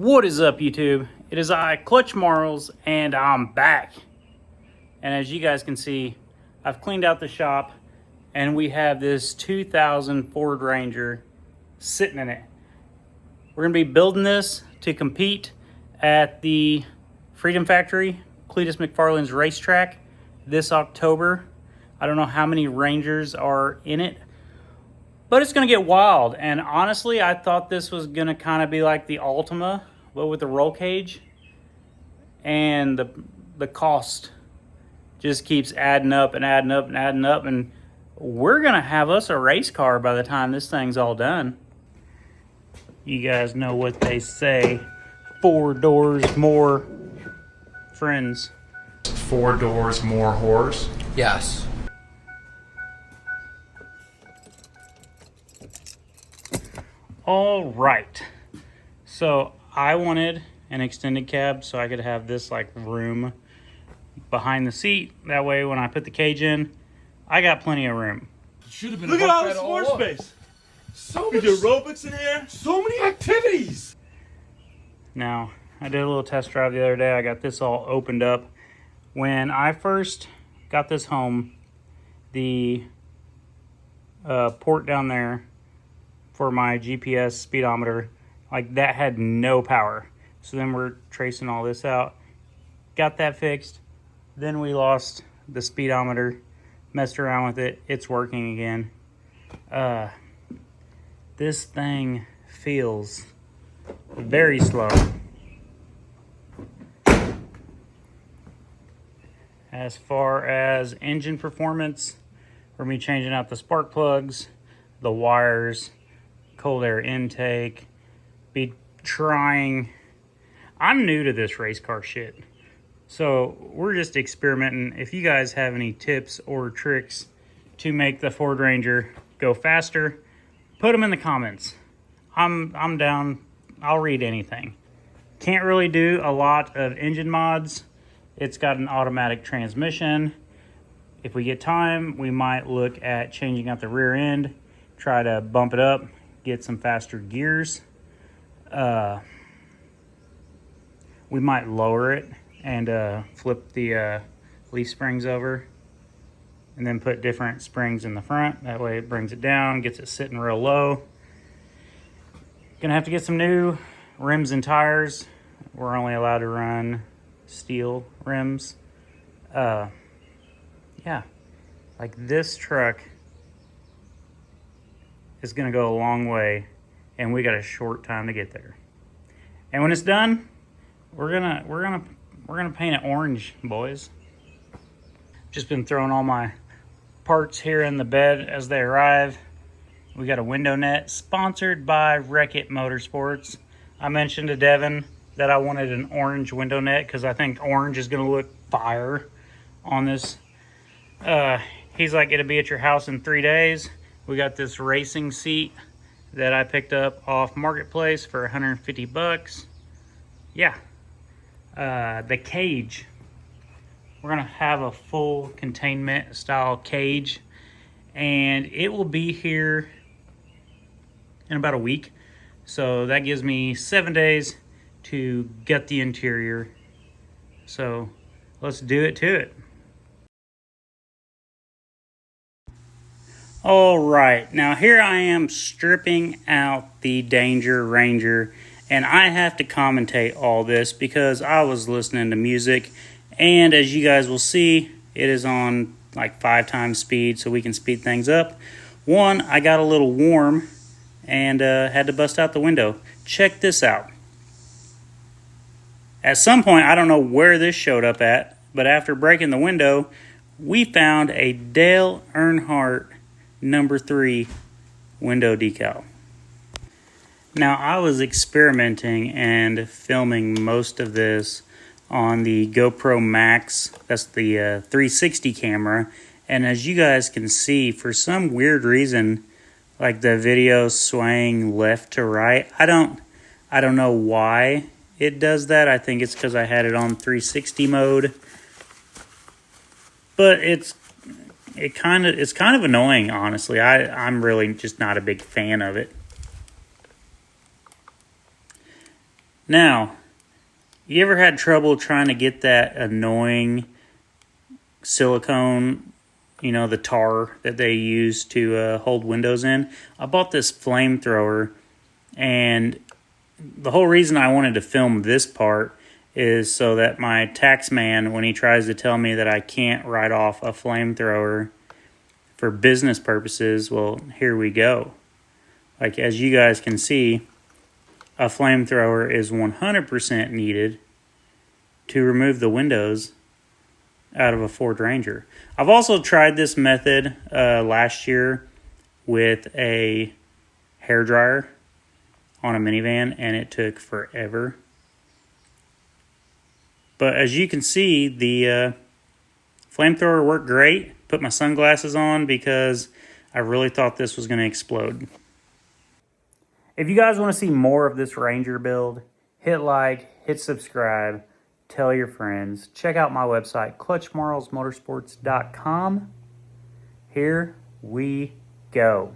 What is up, YouTube? It is I, Clutch Marles, and I'm back. And as you guys can see, I've cleaned out the shop, and we have this 2000 Ford Ranger sitting in it. We're going to be building this to compete at the Freedom Factory, Cletus McFarland's racetrack, this October. I don't know how many Rangers are in it, but it's going to get wild. And honestly, I thought this was going to kind of be like the Ultima, but with the roll cage. And the cost just keeps adding up and adding up and adding up. And we're going to have us a race car by the time this thing's all done. You guys know what they say. 4 doors more friends. 4 doors more whores? Yes. All right. So I wanted an extended cab so I could have this like room behind the seat. That way when I put the cage in, I got plenty of room. Should have been. Look at all this floor space. So We much, do aerobics in here. so many activities. Now, I did a little test drive the other day. I got this all opened up. When I first got this home, the port down there for my GPS speedometer, like that had no power. So then we're tracing all this out. Got that fixed. Then we lost the speedometer, messed around with it. It's working again. This thing feels very slow. As far as engine performance, we're going to be changing out the spark plugs, the wires, cold air intake, be trying. I'm new to this race car shit, so we're just experimenting. If you guys have any tips or tricks to make the Ford Ranger go faster, put them in the comments. I'm down. I'll read anything. Can't really do a lot of engine mods. It's got an automatic transmission. If we get time, we might look at changing out the rear end, try to bump it up, get some faster gears. We might lower it and flip the leaf springs over and then put different springs in the front. That way it brings it down, gets it sitting real low. Gonna have to get some new rims and tires. We're only allowed to run steel rims. Yeah, like this truck is gonna go a long way, and we got a short time to get there. And when it's done, we're gonna paint it orange, boys. Just been throwing all my parts here in the bed as they arrive. We got a window net sponsored by Wreck-It Motorsports. I mentioned to Devin that I wanted an orange window net because I think orange is going to look fire on this. He's like, it'll be at your house in 3 days. We got this racing seat that I picked up off Marketplace for 150 bucks. Yeah. The cage. We're going to have a full containment style cage, and it will be here in about a week. So that gives me 7 days to gut the interior. So let's do it to it. All right, now here I am stripping out the Danger Ranger, and I have to commentate all this because I was listening to music, and as you guys will see, it is on like 5 times speed, so we can speed things up. One, I got a little warm and had to bust out the window. Check this out. At some point, I don't know where this showed up at, but after breaking the window, we found a Dale Earnhardt number 3 window decal. Now, I was experimenting and filming most of this on the GoPro Max. That's the 360 camera. And as you guys can see, for some weird reason, like the video swaying left to right, I don't know why it does that. I think it's because I had it on 360 mode. But it's kind of annoying, honestly. I'm really just not a big fan of it. Now, you ever had trouble trying to get that annoying silicone, you know, the tar that they use to hold windows in? I bought this flamethrower, and the whole reason I wanted to film this part is so that my tax man, when he tries to tell me that I can't write off a flamethrower for business purposes, well, here we go. Like, as you guys can see, a flamethrower is 100% needed to remove the windows out of a Ford Ranger. I've also tried this method last year with a hairdryer on a minivan, and it took forever. But as you can see, the flamethrower worked great. Put my sunglasses on because I really thought this was going to explode. If you guys want to see more of this Ranger build, hit like, hit subscribe, tell your friends. Check out my website, clutchmarlesmotorsports.com. Here we go.